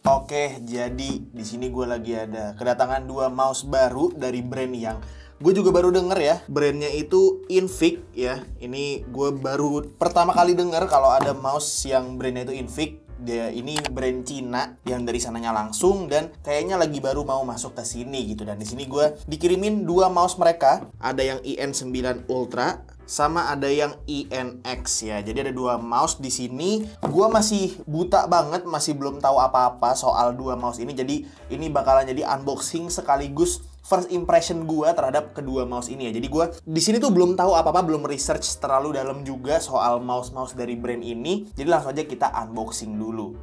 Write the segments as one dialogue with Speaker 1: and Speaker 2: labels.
Speaker 1: Oke, jadi di sini gue lagi ada kedatangan dua mouse baru dari brand yang gue juga baru denger ya. Brandnya itu Infiq ya. Ini gue baru pertama kali denger kalau ada mouse yang brandnya itu Infiq. Dia ini brand Cina yang dari sananya langsung dan kayaknya lagi baru mau masuk ke sini gitu. Dan di sini gue dikirimin dua mouse mereka. Ada yang IN9 Ultra sama ada yang INX ya. Jadi ada dua mouse di sini. Gua masih buta banget, masih belum tahu apa-apa soal dua mouse ini. Jadi ini bakalan jadi unboxing sekaligus first impression gua terhadap kedua mouse ini ya. Jadi gua di sini tuh belum tahu apa-apa, belum research terlalu dalam juga soal mouse-mouse dari brand ini. Jadi langsung aja kita unboxing dulu.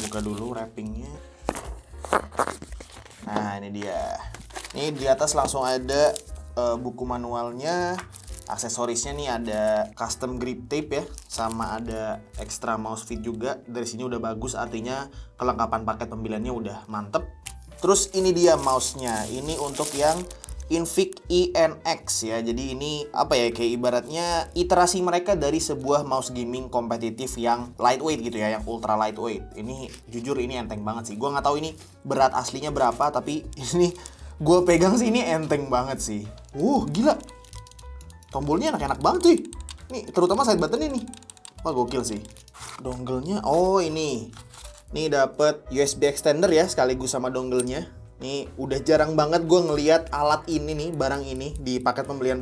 Speaker 1: Buka dulu wrappingnya. Nah, ini dia. Ini di atas langsung ada buku manualnya, aksesorisnya nih ada custom grip tape ya, sama ada extra mouse fit juga. Dari sini udah bagus, artinya kelengkapan paket pembeliannya udah mantep. Terus ini dia mouse-nya, ini untuk yang Infiq INX ya. Jadi ini apa ya, kayak ibaratnya iterasi mereka dari sebuah mouse gaming kompetitif yang lightweight gitu ya, yang ultra lightweight. Ini jujur ini enteng banget sih. Gua nggak tahu ini berat aslinya berapa, tapi ini gue pegang sih ini enteng banget sih. Gila. Tombolnya enak-enak banget sih. Nih, terutama side button ini. Wah, gokil sih. Dongle-nya, ini. Nih dapet USB extender ya, sekaligus sama dongle-nya. Nih, udah jarang banget gue ngeliat alat ini nih, barang ini di paket pembelian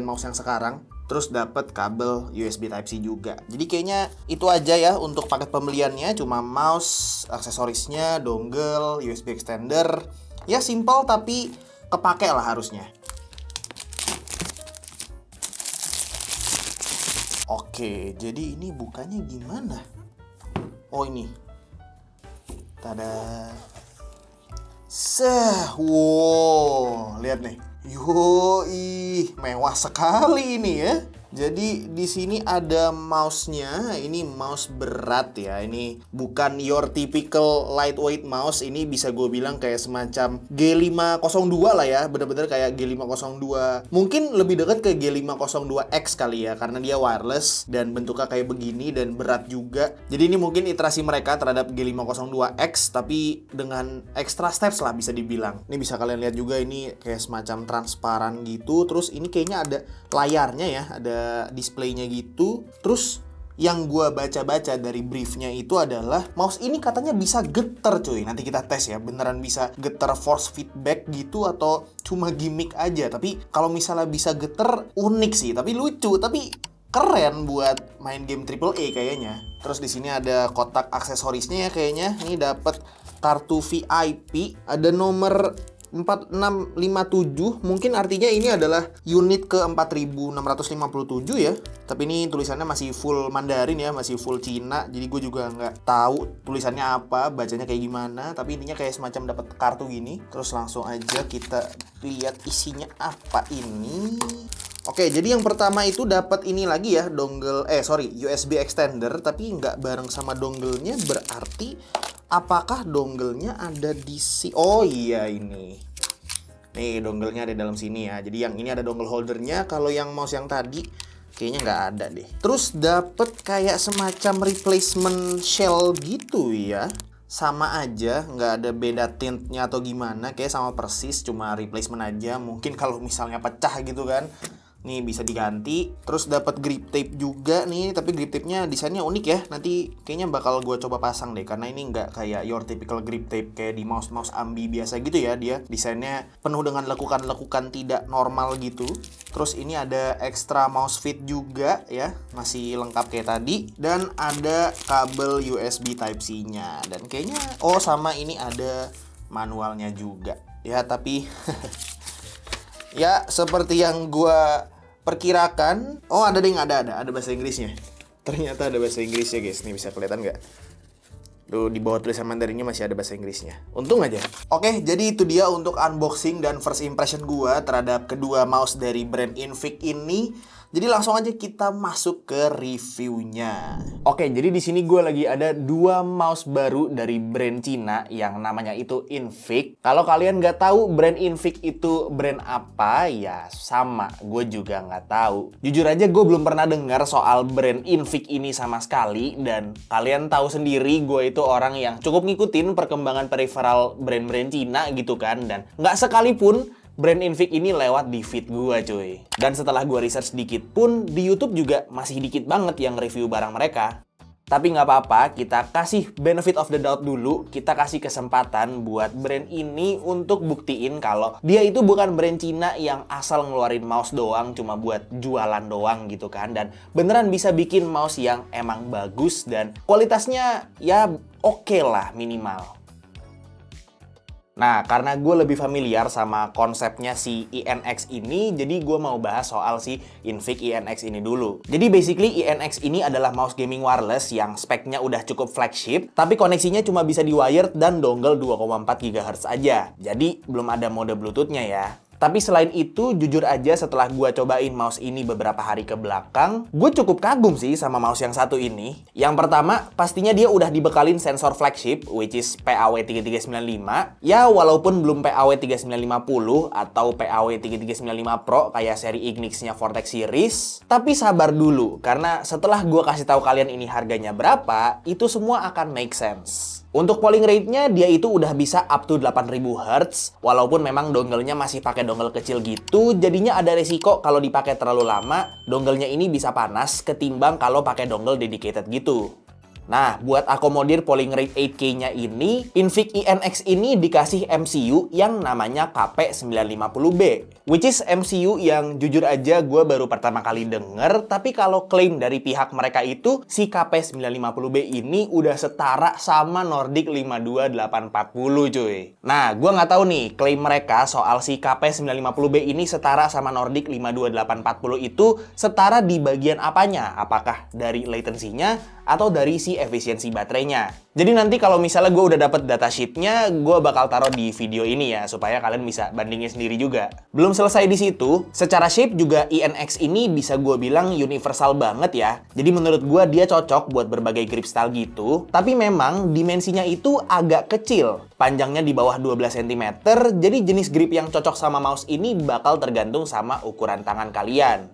Speaker 1: mouse yang sekarang. Terus dapet kabel USB Type-C juga. Jadi kayaknya itu aja ya untuk paket pembeliannya. Cuma mouse, aksesorisnya, dongle, USB extender. Ya simple tapi kepake lah harusnya. Oke, jadi ini bukanya gimana? Oh ini. Tada. Wow, lihat nih. Yoi, mewah sekali ini ya. Jadi di sini ada mouse-nya. Ini mouse berat ya. Ini bukan your typical lightweight mouse. Ini bisa gue bilang kayak semacam G502 lah ya. Bener-bener kayak G502. Mungkin lebih dekat ke G502X kali ya, karena dia wireless dan bentuknya kayak begini dan berat juga. Jadi ini mungkin iterasi mereka terhadap G502X tapi dengan extra steps lah bisa dibilang. Ini bisa kalian lihat juga, ini kayak semacam transparan gitu. Terus ini kayaknya ada layarnya ya, ada displaynya gitu. Terus yang gua baca-baca dari briefnya itu adalah mouse ini katanya bisa getar cuy. Nanti kita tes ya, beneran bisa getar force feedback gitu atau cuma gimmick aja. Tapi kalau misalnya bisa getar, unik sih, tapi lucu, tapi keren buat main game AAA kayaknya. Terus di sini ada kotak aksesorisnya ya kayaknya. Ini dapat kartu VIP, ada nomor 4657, mungkin artinya ini adalah unit ke 4657 ya. Tapi ini tulisannya masih full Mandarin ya, masih full Cina. Jadi gue juga nggak tahu tulisannya apa, bacanya kayak gimana. Tapi intinya kayak semacam dapat kartu gini. Terus langsung aja kita lihat isinya apa ini. Oke, jadi yang pertama itu dapat ini lagi ya, dongle, USB extender, tapi nggak bareng sama dongle-nya. Berarti apakah dongle-nya ada di sini? Oh iya ini. Nih dongle-nya ada dalam sini ya. Jadi yang ini ada dongle holdernya. Kalau yang mouse yang tadi kayaknya nggak ada deh. Terus dapat kayak semacam replacement shell gitu ya. Sama aja, nggak ada beda tintnya atau gimana. Kayak sama persis, cuma replacement aja. Mungkin kalau misalnya pecah gitu kan, nih bisa diganti. Terus dapat grip tape juga nih, tapi grip tape-nya desainnya unik ya. Nanti kayaknya bakal gue coba pasang deh, karena ini nggak kayak your typical grip tape kayak di mouse-mouse ambi biasa gitu ya. Dia desainnya penuh dengan lekukan-lekukan tidak normal gitu. Terus ini ada extra mouse fit juga ya, masih lengkap kayak tadi. Dan ada kabel USB Type-C-nya. Dan kayaknya, sama ini ada manualnya juga ya, tapi ya seperti yang gue perkirakan. Ada bahasa Inggrisnya. Ternyata ada bahasa Inggrisnya guys. Nih bisa kelihatan nggak? Tuh di bawah tulisan Mandarinnya masih ada bahasa Inggrisnya. Untung aja. Oke, jadi itu dia untuk unboxing dan first impression gue terhadap kedua mouse dari brand Infiq ini. Jadi langsung aja kita masuk ke reviewnya. Oke, jadi di sini gue lagi ada 2 mouse baru dari brand Cina yang namanya itu Invik. Kalau kalian nggak tahu brand Invik itu brand apa, ya sama, gue juga nggak tahu. Jujur aja gue belum pernah dengar soal brand Invik ini sama sekali, dan kalian tahu sendiri gue itu orang yang cukup ngikutin perkembangan peripheral brand-brand Cina gitu kan, dan nggak sekalipun brand Invik ini lewat di feed gue cuy. Dan setelah gue research sedikit pun, di YouTube juga masih dikit banget yang review barang mereka. Tapi nggak apa-apa, kita kasih benefit of the doubt dulu, kita kasih kesempatan buat brand ini untuk buktiin kalau dia itu bukan brand Cina yang asal ngeluarin mouse doang, cuma buat jualan doang gitu kan. Dan beneran bisa bikin mouse yang emang bagus dan kualitasnya ya oke lah minimal. Nah, karena gue lebih familiar sama konsepnya si INX ini, jadi gue mau bahas soal si Invik INX ini dulu. Jadi basically INX ini adalah mouse gaming wireless yang speknya udah cukup flagship, tapi koneksinya cuma bisa di wired dan dongle 2,4 GHz aja. Jadi belum ada mode Bluetooth-nya ya. Tapi selain itu, jujur aja setelah gue cobain mouse ini beberapa hari ke belakang, gue cukup kagum sih sama mouse yang satu ini. Yang pertama, pastinya dia udah dibekalin sensor flagship, which is PAW3395. Ya, walaupun belum PAW3950 atau PAW3395 Pro kayak seri Ignix-nya Vortex Series. Tapi sabar dulu, karena setelah gue kasih tahu kalian ini harganya berapa, itu semua akan make sense. Untuk polling rate-nya, dia itu udah bisa up to 8000 Hz, walaupun memang dongle-nya masih pakai dongle kecil gitu, jadinya ada resiko kalau dipakai terlalu lama, dongle-nya ini bisa panas ketimbang kalau pakai dongle dedicated gitu. Nah, buat akomodir polling rate 8K-nya ini, Invik INX ini dikasih MCU yang namanya KP950B. Which is MCU yang jujur aja gue baru pertama kali denger, tapi kalau klaim dari pihak mereka itu, si KP950B ini udah setara sama Nordic 52840 cuy. Nah, gue nggak tahu nih, klaim mereka soal si KP950B ini setara sama Nordic 52840 itu setara di bagian apanya? Apakah dari latency-nya atau dari si efisiensi baterainya? Jadi nanti kalau misalnya gue udah dapet datasheet-nya, gue bakal taruh di video ini ya, supaya kalian bisa bandingin sendiri juga. Belum selesai di situ, secara shape juga INX ini bisa gue bilang universal banget ya. Jadi menurut gue dia cocok buat berbagai grip style gitu, tapi memang dimensinya itu agak kecil. Panjangnya di bawah 12 cm, jadi jenis grip yang cocok sama mouse ini bakal tergantung sama ukuran tangan kalian.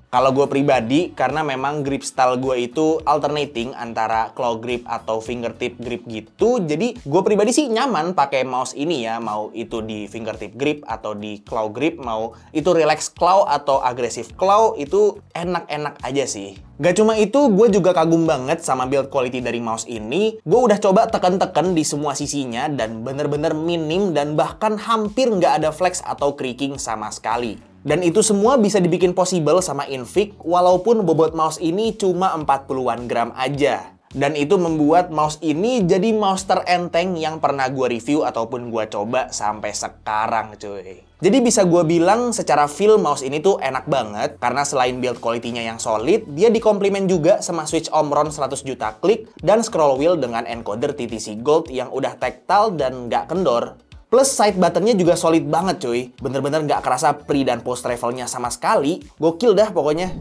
Speaker 1: Kalau gue pribadi, karena memang grip style gue itu alternating antara claw grip atau fingertip grip gitu, jadi gue pribadi sih nyaman pakai mouse ini ya, mau itu di fingertip grip atau di claw grip, mau itu relax claw atau agresif claw, itu enak-enak aja sih. Gak cuma itu, gue juga kagum banget sama build quality dari mouse ini. Gue udah coba tekan-tekan di semua sisinya dan bener-bener minim dan bahkan hampir nggak ada flex atau creaking sama sekali. Dan itu semua bisa dibikin possible sama Invik walaupun bobot mouse ini cuma 40-an gram aja. Dan itu membuat mouse ini jadi mouse terenteng yang pernah gue review ataupun gue coba sampai sekarang cuy. Jadi bisa gue bilang secara feel mouse ini tuh enak banget karena selain build quality-nya yang solid, dia dikomplimen juga sama switch Omron 100 juta klik dan scroll wheel dengan encoder TTC Gold yang udah tactile dan nggak kendor. Plus side buttonnya juga solid banget cuy. Bener-bener nggak kerasa pre dan post travelnya sama sekali. Gokil dah pokoknya.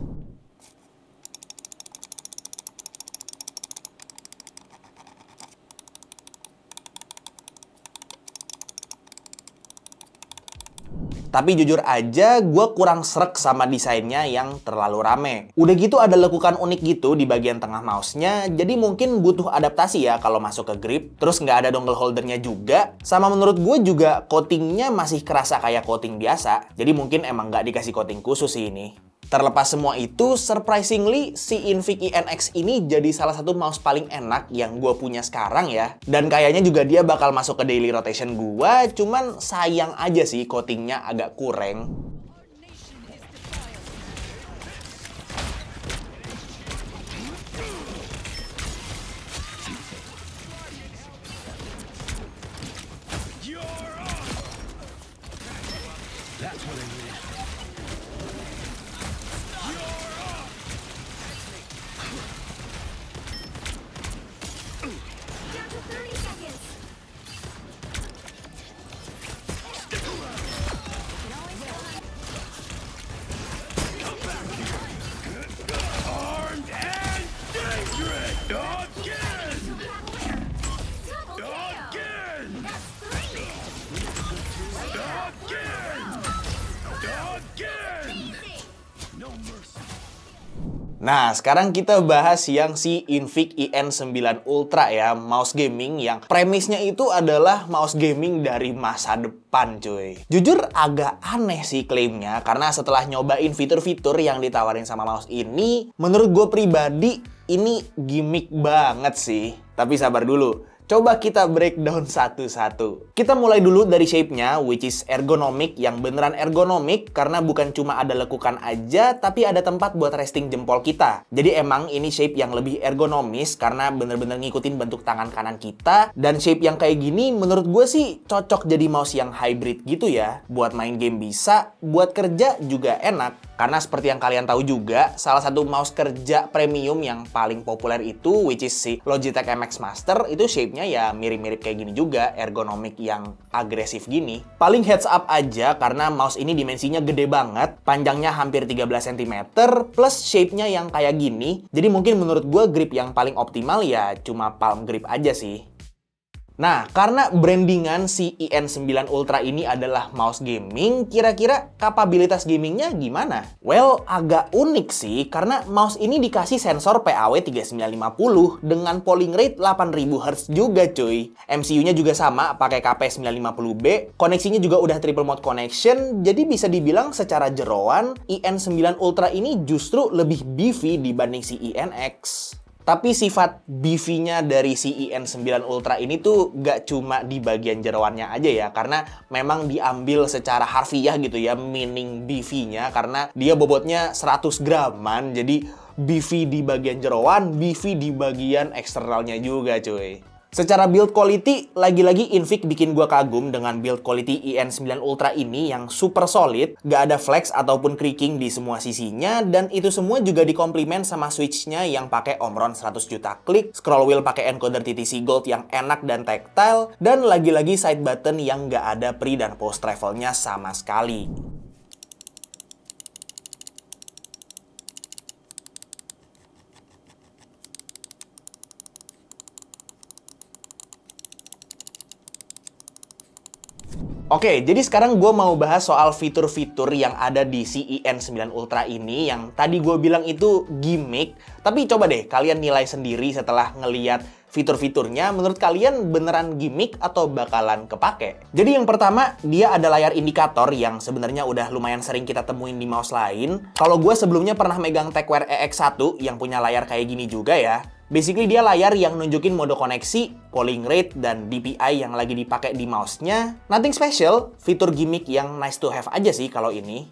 Speaker 1: Tapi jujur aja, gue kurang srek sama desainnya yang terlalu rame. Udah gitu ada lekukan unik gitu di bagian tengah mouse-nya, jadi mungkin butuh adaptasi ya kalau masuk ke grip. Terus nggak ada dongle holdernya juga. Sama menurut gue juga coatingnya masih kerasa kayak coating biasa. Jadi mungkin emang nggak dikasih coating khusus sih ini. Terlepas semua itu, surprisingly, si Invik INX ini jadi salah satu mouse paling enak yang gue punya sekarang ya. Dan kayaknya juga dia bakal masuk ke daily rotation gue, cuman sayang aja sih coatingnya agak kurang. Nah, sekarang kita bahas yang si Invik IN9 Ultra ya, mouse gaming yang premisnya itu adalah mouse gaming dari masa depan, cuy. Jujur agak aneh sih klaimnya, karena setelah nyobain fitur-fitur yang ditawarin sama mouse ini, menurut gue pribadi ini gimmick banget sih. Tapi sabar dulu. Coba kita breakdown satu-satu. Kita mulai dulu dari shape-nya, which is ergonomic, yang beneran ergonomik karena bukan cuma ada lekukan aja, tapi ada tempat buat resting jempol kita. Jadi emang ini shape yang lebih ergonomis karena bener-bener ngikutin bentuk tangan kanan kita. Dan shape yang kayak gini menurut gue sih cocok jadi mouse yang hybrid gitu ya. Buat main game bisa, buat kerja juga enak. Karena seperti yang kalian tahu juga, salah satu mouse kerja premium yang paling populer itu, which is si Logitech MX Master, itu shape-nya ya mirip-mirip kayak gini juga, ergonomik yang agresif gini. Paling heads up aja karena mouse ini dimensinya gede banget, panjangnya hampir 13 cm, plus shape-nya yang kayak gini. Jadi mungkin menurut gue grip yang paling optimal ya cuma palm grip aja sih. Nah, karena brandingan si IN9 Ultra ini adalah mouse gaming, kira-kira kapabilitas gamingnya gimana? Well, agak unik sih, karena mouse ini dikasih sensor PAW3950 dengan polling rate 8000 Hz juga cuy. MCU-nya juga sama, pakai KP950B, koneksinya juga udah triple mode connection, jadi bisa dibilang secara jeroan, IN9 Ultra ini justru lebih beefy dibanding si INX. Tapi sifat beefy-nya dari si IN9 Ultra ini tuh gak cuma di bagian jeroannya aja ya, karena memang diambil secara harfiah gitu ya, meaning beefy-nya, karena dia bobotnya 100 graman, jadi beefy di bagian jeroan, beefy di bagian eksternalnya juga cuy. Secara build quality, lagi-lagi Invik bikin gua kagum dengan build quality IN9 Ultra ini yang super solid, gak ada flex ataupun creaking di semua sisinya, dan itu semua juga dikomplimen sama switch-nya yang pakai Omron 100 juta klik, scroll wheel pakai encoder TTC Gold yang enak dan tactile, dan lagi-lagi side button yang gak ada pre dan post travel-nya sama sekali. Oke, jadi sekarang gue mau bahas soal fitur-fitur yang ada di si IN9 Ultra ini yang tadi gue bilang itu gimmick. Tapi coba deh kalian nilai sendiri setelah ngeliat fitur-fiturnya, menurut kalian beneran gimmick atau bakalan kepake? Jadi yang pertama, dia ada layar indikator yang sebenarnya udah lumayan sering kita temuin di mouse lain. Kalau gue sebelumnya pernah megang TechWear EX1 yang punya layar kayak gini juga ya. Basically dia layar yang nunjukin mode koneksi, polling rate, dan DPI yang lagi dipakai di mouse-nya. Nothing special, fitur gimmick yang nice to have aja sih kalau ini.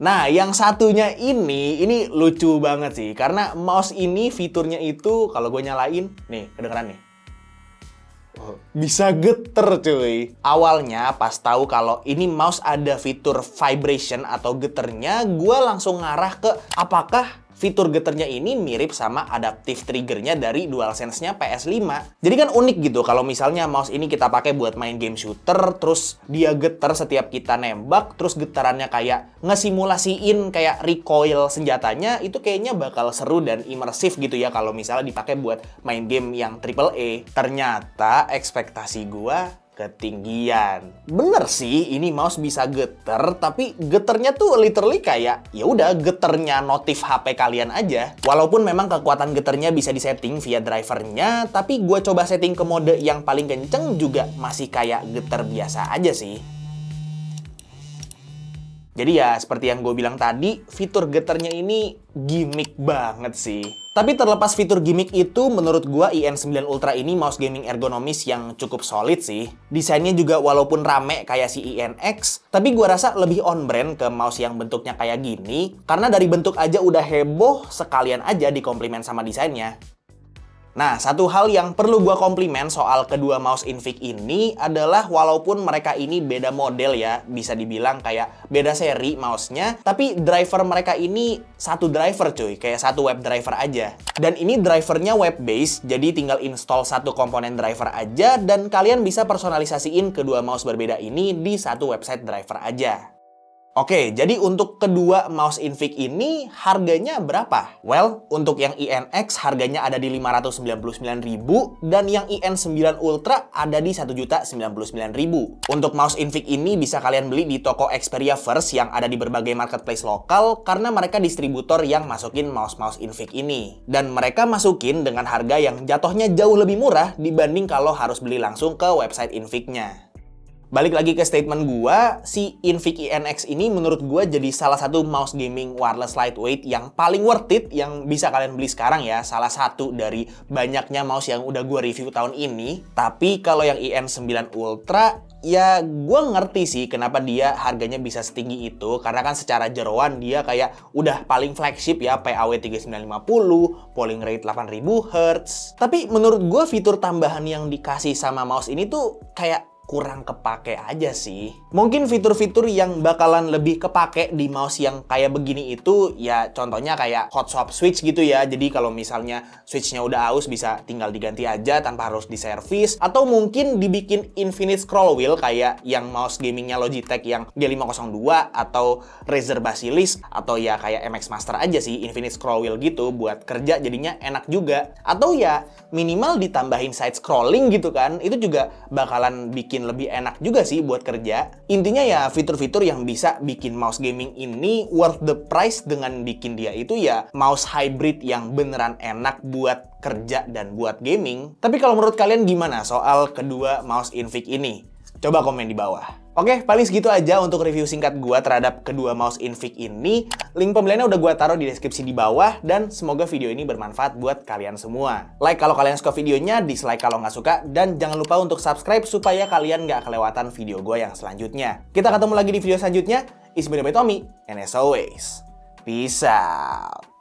Speaker 1: Nah, yang satunya ini lucu banget sih. Karena mouse ini fiturnya itu, kalau gue nyalain, nih, kedengeran nih. Bisa geter cuy. Awalnya pas tahu kalau ini mouse ada fitur vibration atau geternya, gue langsung ngarah ke apakah fitur geternya ini mirip sama adaptive triggernya dari DualSense-nya PS5. Jadi kan unik gitu kalau misalnya mouse ini kita pakai buat main game shooter, terus dia geter setiap kita nembak, terus getarannya kayak ngesimulasiin kayak recoil senjatanya, itu kayaknya bakal seru dan imersif gitu ya kalau misalnya dipakai buat main game yang AAA. Ternyata ekspektasi gua ketinggian. Bener sih, ini mouse bisa geter, tapi geternya tuh literally kayak ya udah geternya notif HP kalian aja. Walaupun memang kekuatan geternya bisa disetting via drivernya, tapi gue coba setting ke mode yang paling kenceng juga masih kayak geter biasa aja sih. Jadi ya, seperti yang gue bilang tadi, fitur geternya ini gimmick banget sih. Tapi terlepas fitur gimmick itu, menurut gue IN9 Ultra ini mouse gaming ergonomis yang cukup solid sih. Desainnya juga walaupun rame kayak si INX, tapi gue rasa lebih on brand ke mouse yang bentuknya kayak gini, karena dari bentuk aja udah heboh, sekalian aja dikomplimen sama desainnya. Nah, satu hal yang perlu gue komplimen soal kedua mouse Invik ini adalah walaupun mereka ini beda model ya, bisa dibilang kayak beda seri mouse-nya, tapi driver mereka ini satu driver cuy, kayak satu web driver aja. Dan ini drivernya web-based, jadi tinggal install satu komponen driver aja dan kalian bisa personalisasiin kedua mouse berbeda ini di satu website driver aja.
Speaker 2: Oke, jadi untuk kedua mouse Invik ini harganya berapa? Well, untuk yang INX harganya ada di 599.000 dan yang IN9 Ultra ada di 1.099.000. Untuk mouse Invik ini bisa kalian beli di toko Xperia First yang ada di berbagai marketplace lokal karena mereka distributor yang masukin mouse-mouse Invik ini. Dan mereka masukin dengan harga yang jatuhnya jauh lebih murah dibanding kalau harus beli langsung ke website Inviknya. Balik lagi ke statement gua, si Invik INX ini menurut gua jadi salah satu mouse gaming wireless lightweight yang paling worth it yang bisa kalian beli sekarang ya. Salah satu dari banyaknya mouse yang udah gua review tahun ini. Tapi kalau yang IN9 Ultra, ya gua ngerti sih kenapa dia harganya bisa setinggi itu. Karena kan secara jeroan dia kayak udah paling flagship ya, PAW 3950, polling rate 8000 Hz. Tapi menurut gua fitur tambahan yang dikasih sama mouse ini tuh kayak kurang kepake aja sih. Mungkin fitur-fitur yang bakalan lebih kepake di mouse yang kayak begini itu ya contohnya kayak hot swap switch gitu ya. Jadi kalau misalnya switchnya udah aus bisa tinggal diganti aja tanpa harus diservis. Atau mungkin dibikin infinite scroll wheel kayak yang mouse gamingnya Logitech yang G502 atau Razer Basilisk atau ya kayak MX Master aja sih infinite scroll wheel gitu buat kerja jadinya enak juga. Atau ya minimal ditambahin side scrolling gitu kan. Itu juga bakalan bikin lebih enak juga sih buat kerja. Intinya ya fitur-fitur yang bisa bikin mouse gaming ini worth the price dengan bikin dia itu ya mouse hybrid yang beneran enak buat kerja dan buat gaming. Tapi kalau menurut kalian gimana soal kedua mouse Invik ini? Coba komen di bawah. Oke, paling segitu aja untuk review singkat gua terhadap kedua mouse Invik ini. Link pembeliannya udah gua taruh di deskripsi di bawah dan semoga video ini bermanfaat buat kalian semua. Like kalau kalian suka videonya, dislike kalau nggak suka, dan jangan lupa untuk subscribe supaya kalian nggak kelewatan video gua yang selanjutnya. Kita ketemu lagi di video selanjutnya. It's been by Tommy, and as always, peace out.